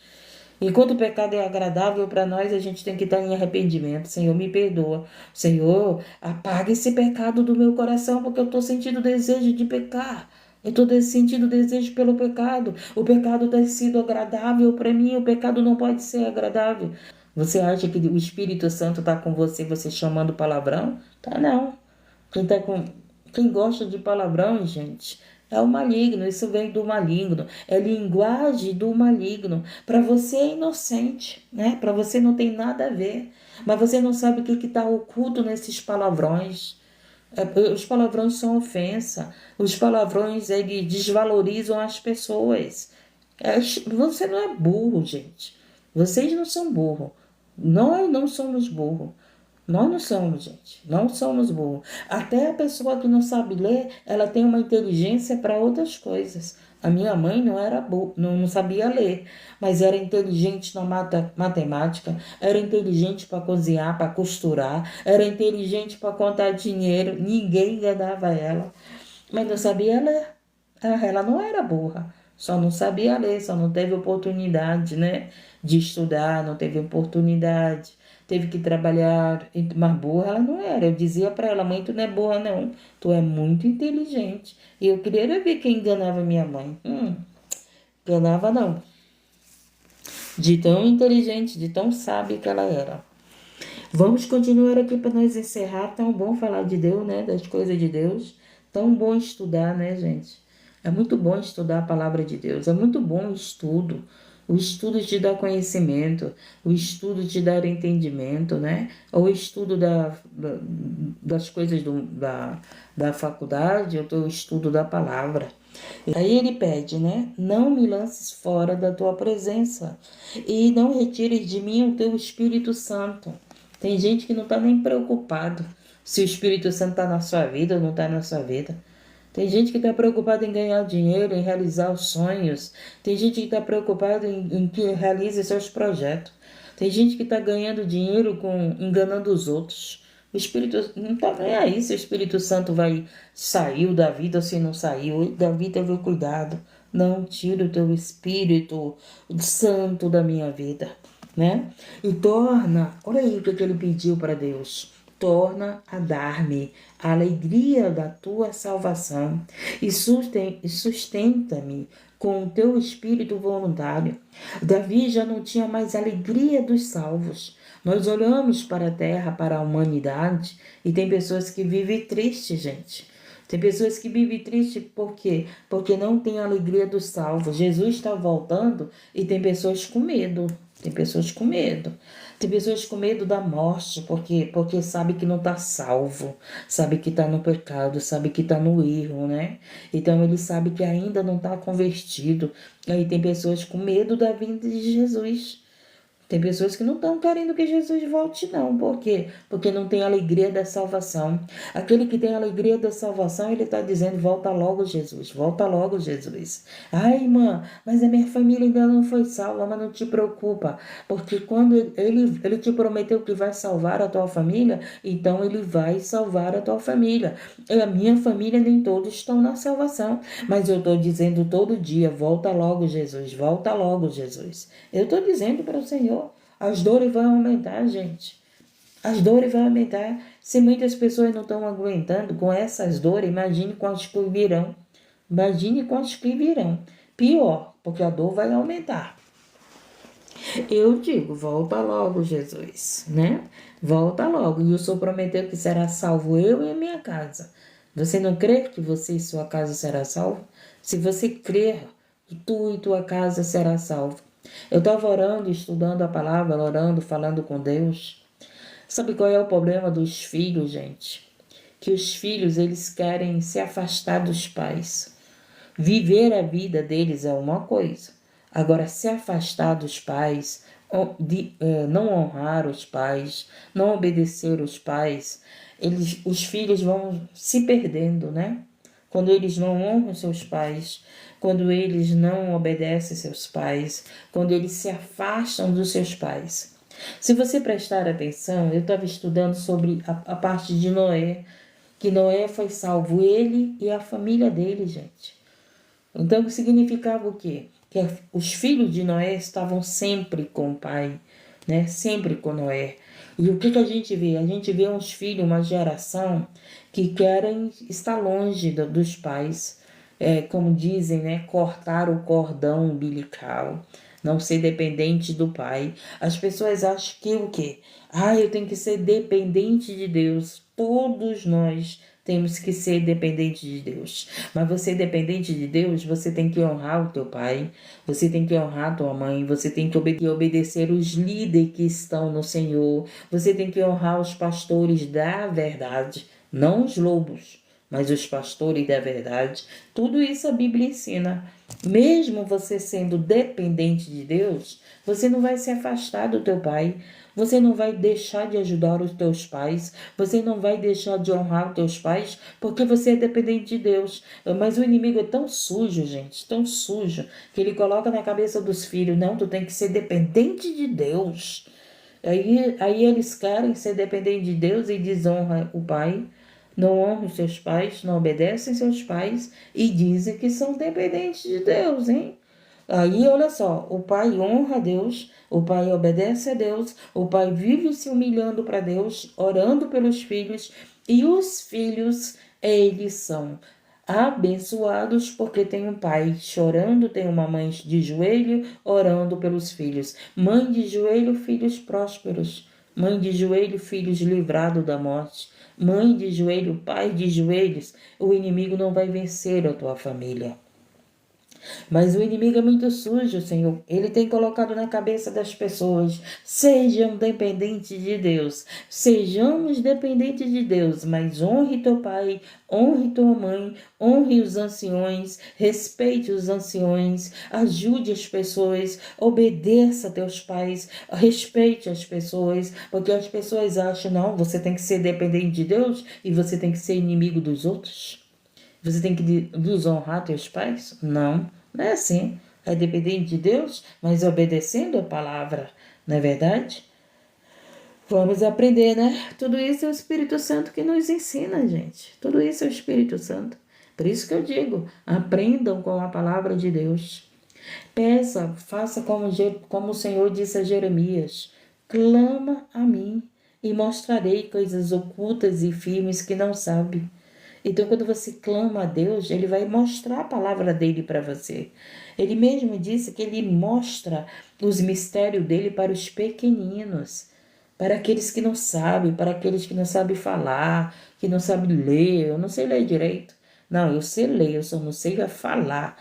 Speaker 1: Enquanto o pecado é agradável para nós, a gente tem que estar em arrependimento. Senhor, me perdoa. Senhor, apaga esse pecado do meu coração, porque eu estou sentindo desejo de pecar. Eu estou sentindo desejo pelo pecado. O pecado tem sido agradável para mim. O pecado não pode ser agradável. Você acha que o Espírito Santo está com você, você chamando palavrão? Tá não. Quem gosta de palavrão, gente, é o maligno. Isso vem do maligno. É linguagem do maligno. Para você é inocente, né? Para você não tem nada a ver. Mas você não sabe o que está oculto nesses palavrões. Os palavrões são ofensa. Os palavrões, eles desvalorizam as pessoas. Você não é burro, gente. Vocês não são burro. Nós não somos burro. Nós não somos, gente. Não somos burros. Até a pessoa que não sabe ler, ela tem uma inteligência para outras coisas. A minha mãe não era não sabia ler, mas era inteligente na matemática, era inteligente para cozinhar, para costurar, era inteligente para contar dinheiro. Ninguém enganava ela, mas não sabia ler. Ela não era burra, só não sabia ler, só não teve oportunidade, né, de estudar, não teve oportunidade. Teve que trabalhar, mas burra ela não era. Eu dizia para ela: mãe, tu não é burra não, tu é muito inteligente. E eu queria ver quem enganava minha mãe. Enganava não. De tão inteligente, de tão sábia que ela era. Vamos continuar aqui para nós encerrar. Tão bom falar de Deus, né? Das coisas de Deus. Tão bom estudar, né, gente? É muito bom estudar a palavra de Deus. É muito bom o estudo. O estudo te dá conhecimento. O estudo te dá entendimento, né? O estudo das coisas da faculdade, o estudo da palavra. Aí ele pede, né? Não me lances fora da tua presença e não retires de mim o teu Espírito Santo. Tem gente que não está nem preocupado se o Espírito Santo está na sua vida ou não está na sua vida. Tem gente que está preocupada em ganhar dinheiro, em realizar os sonhos. Tem gente que está preocupada em que realize seus projetos. Tem gente que está ganhando dinheiro enganando os outros. O Espírito não está nem aí se o Espírito Santo saiu da vida ou se não saiu. Davi teve cuidado. Não tira o teu Espírito Santo da minha vida, né? E olha aí o que ele pediu para Deus. Torna a dar-me a alegria da tua salvação e sustenta-me com o teu espírito voluntário. Davi já não tinha mais alegria dos salvos. Nós olhamos para a terra, para a humanidade, e tem pessoas que vivem tristes, gente. Tem pessoas que vivem tristes por quê? Porque não tem a alegria dos salvos. Jesus está voltando e tem pessoas com medo. Tem pessoas com medo. Tem pessoas com medo da morte, porque sabe que não está salvo, sabe que está no pecado, sabe que está no erro, né? Então ele sabe que ainda não está convertido. Aí tem pessoas com medo da vinda de Jesus. Tem pessoas que não estão querendo que Jesus volte, não. Por quê? Porque não tem alegria da salvação. Aquele que tem alegria da salvação, ele está dizendo: volta logo, Jesus, volta logo, Jesus. Ai, irmã, mas a minha família ainda não foi salva, mas não te preocupa. Porque quando ele te prometeu que vai salvar a tua família, então ele vai salvar a tua família. E a minha família, nem todos estão na salvação. Mas eu estou dizendo todo dia: volta logo, Jesus, volta logo, Jesus. Eu estou dizendo para o Senhor. As dores vão aumentar, gente. As dores vão aumentar. Se muitas pessoas não estão aguentando com essas dores, imagine com as que virão. Imagine com as que virão. Pior, porque a dor vai aumentar. Eu digo: volta logo, Jesus, né? Volta logo. E o Senhor prometeu que será salvo eu e a minha casa. Você não crê que você e sua casa será salvo? Se você crer, tu e tua casa será salvo. Eu estava orando, estudando a palavra, orando, falando com Deus. Sabe qual é o problema dos filhos, gente? Que os filhos, eles querem se afastar dos pais. Viver a vida deles é uma coisa. Agora, se afastar dos pais, não honrar os pais, não obedecer os pais, os filhos vão se perdendo, né? Quando eles não honram seus pais, quando eles não obedecem seus pais, quando eles se afastam dos seus pais. Se você prestar atenção, eu estava estudando sobre a parte de Noé, que Noé foi salvo, ele e a família dele, gente. Então, significava o quê? Que os filhos de Noé estavam sempre com o pai, né? Sempre com Noé. E o que a gente vê? A gente vê uns filhos, uma geração que querem estar longe dos pais, como dizem, né? Cortar o cordão umbilical, não ser dependente do pai. As pessoas acham que o quê? Eu tenho que ser dependente de Deus. Todos nós temos que ser dependentes de Deus. Mas você dependente de Deus, você tem que honrar o teu pai, você tem que honrar a tua mãe, você tem que obedecer os líderes que estão no Senhor, você tem que honrar os pastores da verdade, não os lobos, mas os pastores da verdade. Tudo isso a Bíblia ensina. Mesmo você sendo dependente de Deus, você não vai se afastar do teu pai, você não vai deixar de ajudar os teus pais, você não vai deixar de honrar os teus pais, porque você é dependente de Deus. Mas o inimigo é tão sujo, gente, tão sujo, que ele coloca na cabeça dos filhos, não, tu tem que ser dependente de Deus. Aí eles querem ser dependentes de Deus e desonram o pai, não honram seus pais, não obedecem seus pais e dizem que são dependentes de Deus, hein? Aí, olha só, o pai honra a Deus, o pai obedece a Deus, o pai vive se humilhando para Deus, orando pelos filhos, e os filhos, eles são abençoados porque tem um pai chorando, tem uma mãe de joelho, orando pelos filhos. Mãe de joelho, filhos prósperos. Mãe de joelho, filhos livrados da morte. Mãe de joelho, pai de joelhos, o inimigo não vai vencer a tua família. Mas o inimigo é muito sujo, Senhor. Ele tem colocado na cabeça das pessoas: sejam dependentes de Deus. Sejamos dependentes de Deus, mas honre teu pai, honre tua mãe, honre os anciões, respeite os anciões, ajude as pessoas, obedeça a teus pais, respeite as pessoas, porque as pessoas acham, não, você tem que ser dependente de Deus e você tem que ser inimigo dos outros. Você tem que desonrar teus pais? Não, não é assim. É dependente de Deus, mas obedecendo a palavra, não é verdade? Vamos aprender, né? Tudo isso é o Espírito Santo que nos ensina, gente. Tudo isso é o Espírito Santo. Por isso que eu digo, aprendam com a palavra de Deus. Peça, faça como o Senhor disse a Jeremias: clama a mim e mostrarei coisas ocultas e firmes que não sabe. Então, quando você clama a Deus, Ele vai mostrar a palavra dele para você. Ele mesmo disse que Ele mostra os mistérios dele para os pequeninos, para aqueles que não sabem, para aqueles que não sabem falar, que não sabem ler. Eu não sei ler direito. Não, eu sei ler, eu só não sei falar.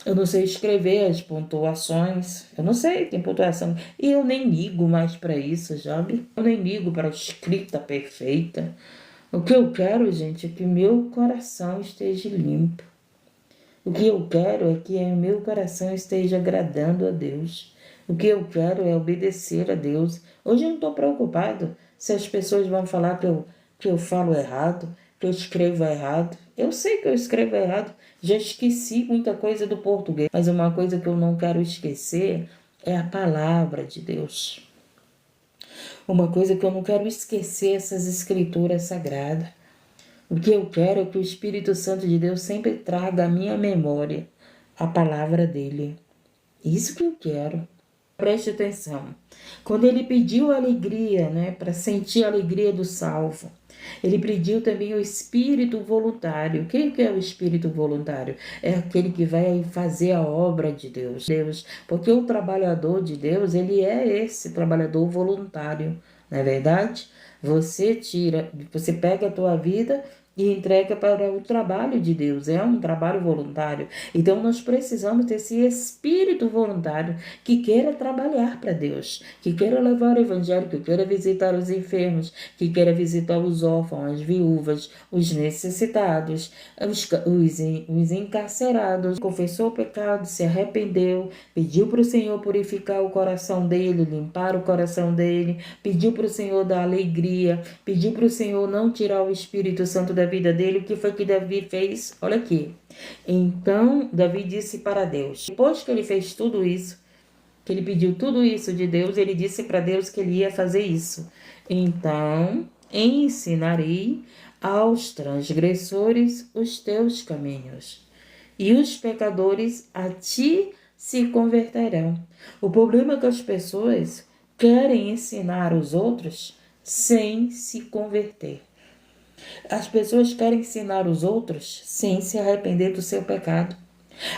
Speaker 1: Eu não sei escrever as pontuações. Eu não sei, tem pontuação. E eu nem ligo mais para isso, sabe? Eu nem ligo para a escrita perfeita. O que eu quero, gente, é que meu coração esteja limpo. O que eu quero é que o meu coração esteja agradando a Deus. O que eu quero é obedecer a Deus. Hoje eu não estou preocupado se as pessoas vão falar que eu falo errado, que eu escrevo errado. Eu sei que eu escrevo errado. Já esqueci muita coisa do português. Mas uma coisa que eu não quero esquecer é a palavra de Deus. Uma coisa que eu não quero esquecer, essas escrituras sagradas. O que eu quero é que o Espírito Santo de Deus sempre traga à minha memória a palavra dele. Isso que eu quero. Preste atenção. Quando ele pediu alegria, né, para sentir a alegria do salvo, ele pediu também o espírito voluntário. Quem que é o espírito voluntário? É aquele que vai fazer a obra de Deus. Porque o trabalhador de Deus, ele é esse trabalhador voluntário, não é verdade? Você pega a tua vida e entrega para o trabalho de Deus. É um trabalho voluntário. Então nós precisamos desse espírito voluntário que queira trabalhar para Deus, que queira levar o evangelho, que queira visitar os enfermos, que queira visitar os órfãos, as viúvas, os necessitados, os encarcerados. Confessou o pecado, se arrependeu, pediu para o Senhor purificar o coração dele, limpar o coração dele, pediu para o Senhor dar alegria, pediu para o Senhor não tirar o Espírito Santo da vida dele. O que foi que Davi fez? Olha aqui. Então, Davi disse para Deus, depois que ele fez tudo isso, que ele pediu tudo isso de Deus, ele disse para Deus que ele ia fazer isso. Então, ensinarei aos transgressores os teus caminhos, e os pecadores a ti se converterão. O problema é que as pessoas querem ensinar os outros sem se converter. As pessoas querem ensinar os outros sem se arrepender do seu pecado.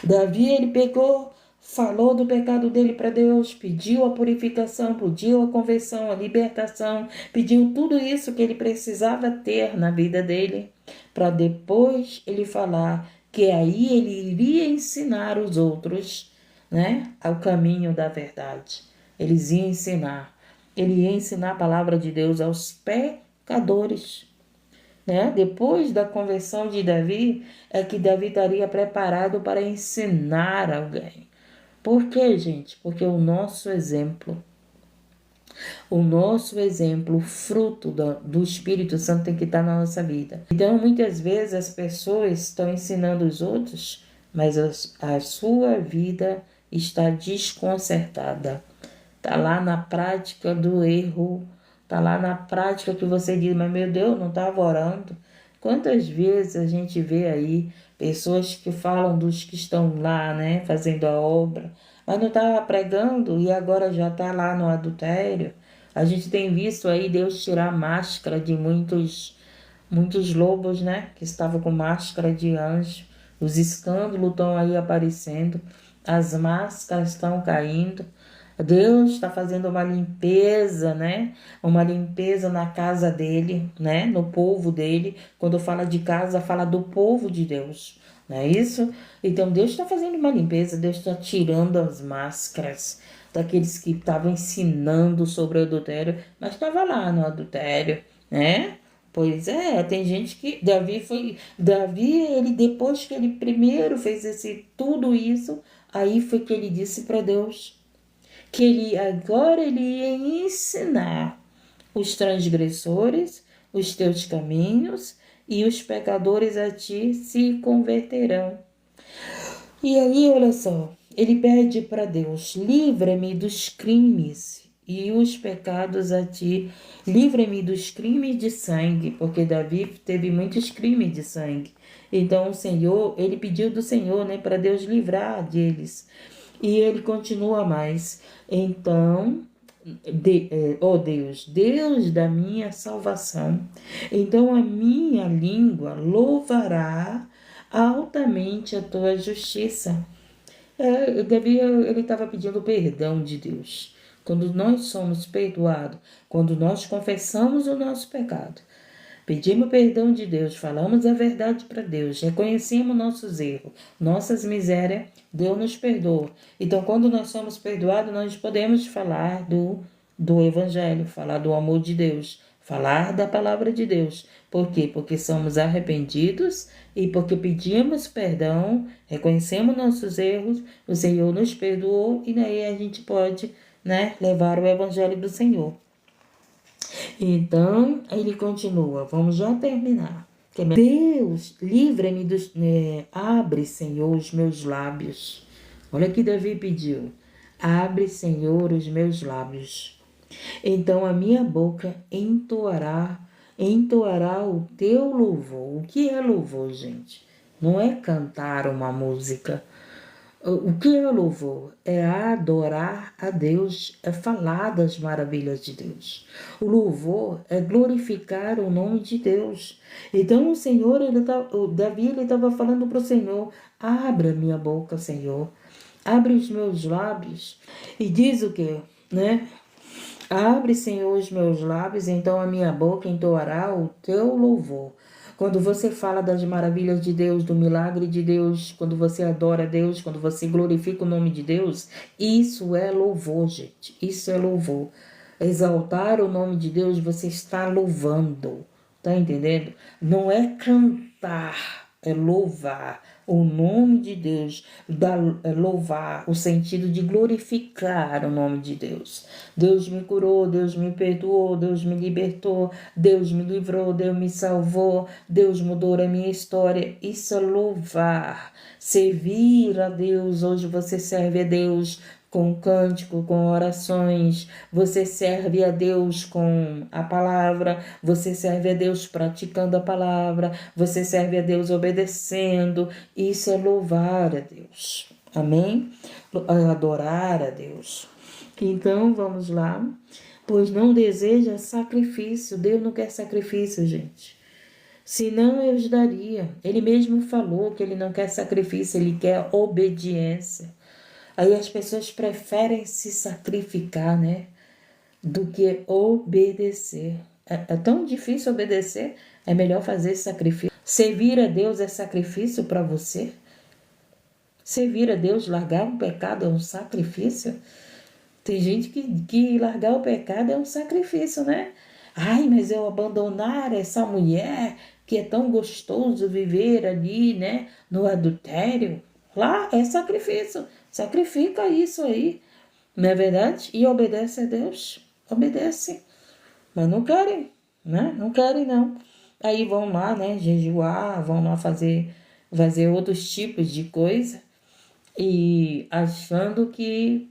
Speaker 1: Davi, ele pegou, falou do pecado dele para Deus, pediu a purificação, pediu a conversão, a libertação, pediu tudo isso que ele precisava ter na vida dele, para depois ele falar que aí ele iria ensinar os outros, né, ao caminho da verdade. Eles iam ensinar. Ele ia ensinar a palavra de Deus aos pecadores. Né? Depois da conversão de Davi, é que Davi estaria preparado para ensinar alguém. Por quê, gente? Porque o nosso exemplo, o fruto do Espírito Santo tem que estar na nossa vida. Então, muitas vezes as pessoas estão ensinando os outros, mas a sua vida está desconcertada. Está lá na prática do erro. Está lá na prática que você diz, mas meu Deus, não estava orando. Quantas vezes a gente vê aí pessoas que falam dos que estão lá, né, fazendo a obra, mas não estava pregando e agora já está lá no adultério. A gente tem visto aí Deus tirar a máscara de muitos lobos, né, que estavam com máscara de anjo. Os escândalos estão aí aparecendo, as máscaras estão caindo. Deus está fazendo uma limpeza, né? Uma limpeza na casa dele, né? No povo dele. Quando fala de casa, fala do povo de Deus, não é isso? Então Deus está fazendo uma limpeza, Deus está tirando as máscaras daqueles que estavam ensinando sobre o adultério, mas estava lá no adultério, né? Pois é, tem gente que Davi, ele depois que ele primeiro fez tudo isso, aí foi que ele disse para Deus que ele ia ensinar os transgressores os teus caminhos, e os pecadores a ti se converterão. E aí, olha só, ele pede para Deus, livra-me dos crimes e os pecados a ti, livra-me dos crimes de sangue, porque Davi teve muitos crimes de sangue. Então o Senhor, ele pediu do Senhor, né, para Deus livrar deles. E ele continua mais. Então, ó Deus, Deus da minha salvação, então a minha língua louvará altamente a tua justiça. Davi, ele estava pedindo perdão de Deus. Quando nós somos perdoados, quando nós confessamos o nosso pecado, pedimos perdão de Deus, falamos a verdade para Deus, reconhecemos nossos erros, nossas misérias, Deus nos perdoa. Então, quando nós somos perdoados, nós podemos falar do Evangelho, falar do amor de Deus, falar da palavra de Deus. Por quê? Porque somos arrependidos e porque pedimos perdão, reconhecemos nossos erros, o Senhor nos perdoou e daí a gente pode, né, levar o Evangelho do Senhor. Então, ele continua, vamos já terminar. Deus, livra-me dos... abre, Senhor, os meus lábios. Olha que Davi pediu. Abre, Senhor, os meus lábios. Então a minha boca entoará o teu louvor. O que é louvor, gente? Não é cantar uma música. O que é louvor? É adorar a Deus, é falar das maravilhas de Deus. O louvor é glorificar o nome de Deus. Então o Senhor, o Davi, ele estava falando para o Senhor, abra minha boca, Senhor, abre os meus lábios. E diz o quê? Né? Abre, Senhor, os meus lábios, então a minha boca entoará o teu louvor. Quando você fala das maravilhas de Deus, do milagre de Deus, quando você adora a Deus, quando você glorifica o nome de Deus, isso é louvor, gente. Isso é louvor. Exaltar o nome de Deus, você está louvando. Tá entendendo? Não é cantar, é louvar o nome de Deus, louvar o sentido de glorificar o nome de Deus. Deus me curou, Deus me perdoou, Deus me libertou, Deus me livrou, Deus me salvou, Deus mudou a minha história. Isso é louvar, servir a Deus. Hoje você serve a Deus com cântico, com orações, você serve a Deus com a palavra, você serve a Deus praticando a palavra, você serve a Deus obedecendo. Isso é louvar a Deus, amém? Adorar a Deus. Então, vamos lá. Pois não deseja sacrifício. Deus não quer sacrifício, gente. Senão eu os daria. Ele mesmo falou que ele não quer sacrifício, ele quer obediência. Aí as pessoas preferem se sacrificar, né? Do que obedecer. É tão difícil obedecer, é melhor fazer sacrifício. Servir a Deus é sacrifício para você? Servir a Deus, largar um pecado é um sacrifício? Tem gente que largar o pecado é um sacrifício, né? Ai, mas eu abandonar essa mulher que é tão gostoso viver ali, né? No adultério. Lá é sacrifício. Sacrifica isso aí. Não é verdade? E obedece a Deus. Obedece. Mas não querem, né? Não querem, não. Aí vão lá, né? Jejuar, vão lá fazer outros tipos de coisa. E achando que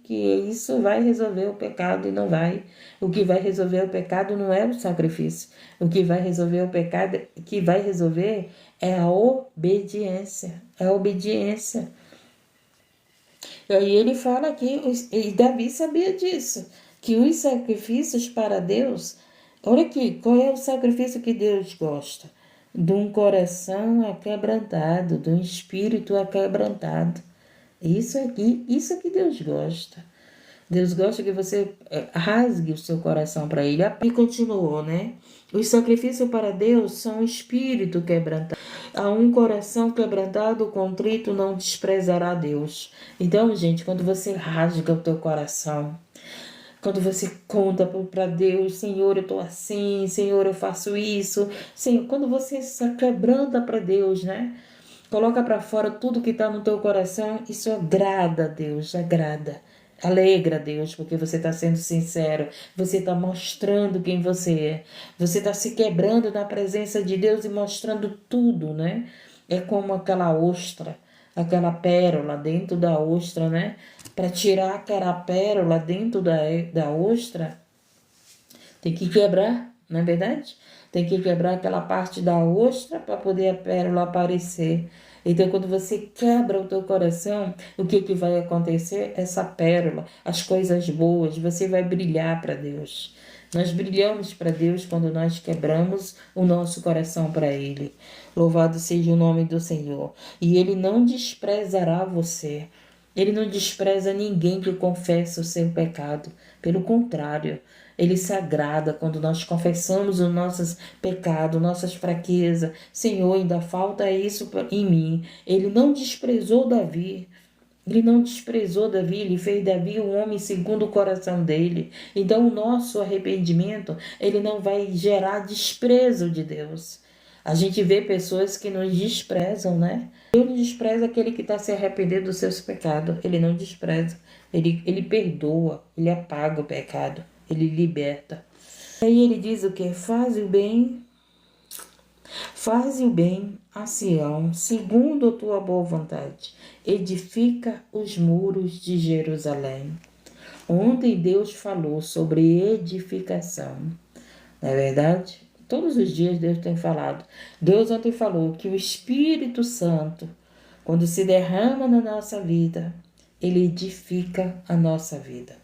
Speaker 1: isso vai resolver o pecado e não vai. O que vai resolver o pecado não é o sacrifício. O que vai resolver o pecado, que vai resolver é a obediência. É a obediência. E aí ele fala que, e Davi sabia disso, que os sacrifícios para Deus, olha aqui, qual é o sacrifício que Deus gosta? De um coração aquebrantado, de um espírito aquebrantado. Isso que Deus gosta. Deus gosta que você rasgue o seu coração para Ele. E continuou, né? Os sacrifícios para Deus são espírito quebrantado. A um coração quebrantado, contrito, não desprezará Deus. Então, gente, quando você rasga o teu coração, quando você conta para Deus, Senhor, eu estou assim, Senhor, eu faço isso, Senhor, quando você se quebranta para Deus, né? Coloca para fora tudo que está no teu coração, isso agrada a Deus, agrada. Alegra a Deus, porque você está sendo sincero, você está mostrando quem você é, você está se quebrando na presença de Deus e mostrando tudo, né? É como aquela ostra, aquela pérola dentro da ostra, né? Para tirar aquela pérola dentro da ostra, tem que quebrar, não é verdade? Tem que quebrar aquela parte da ostra para poder a pérola aparecer. Então, quando você quebra o teu coração, o que vai acontecer? Essa pérola, as coisas boas, você vai brilhar para Deus. Nós brilhamos para Deus quando nós quebramos o nosso coração para Ele. Louvado seja o nome do Senhor. E Ele não desprezará você. Ele não despreza ninguém que confessa o seu pecado. Pelo contrário, Ele se agrada quando nós confessamos os nossos pecados, nossas fraquezas. Senhor, ainda falta isso em mim. Ele não desprezou Davi. Ele não desprezou Davi, ele fez Davi um homem segundo o coração dele. Então, o nosso arrependimento, ele não vai gerar desprezo de Deus. A gente vê pessoas que nos desprezam, né? Deus não despreza aquele que está se arrependendo dos seus pecados. Ele não despreza. Ele perdoa, ele apaga o pecado, ele liberta. Aí ele diz o quê? Faze o bem a Sião, segundo a tua boa vontade. Edifica os muros de Jerusalém. Ontem Deus falou sobre edificação. Não é verdade? Todos os dias Deus tem falado. Deus ontem falou que o Espírito Santo, quando se derrama na nossa vida, ele edifica a nossa vida.